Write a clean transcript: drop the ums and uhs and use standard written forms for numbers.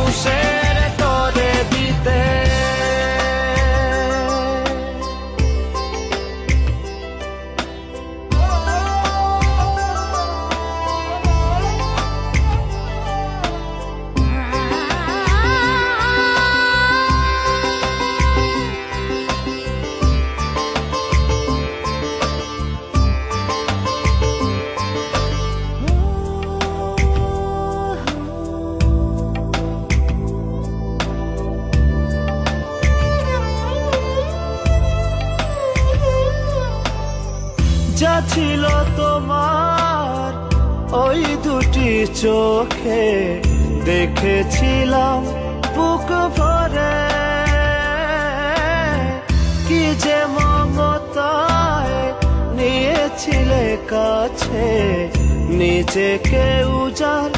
মানুষের করে দিতে। যা ছিল তোমার ওই দুটি চোখে, দেখেছিলাম বুক ভরে, কি যে মমতায় নিয়েছিলে কাছে, নিজেকে উজাড়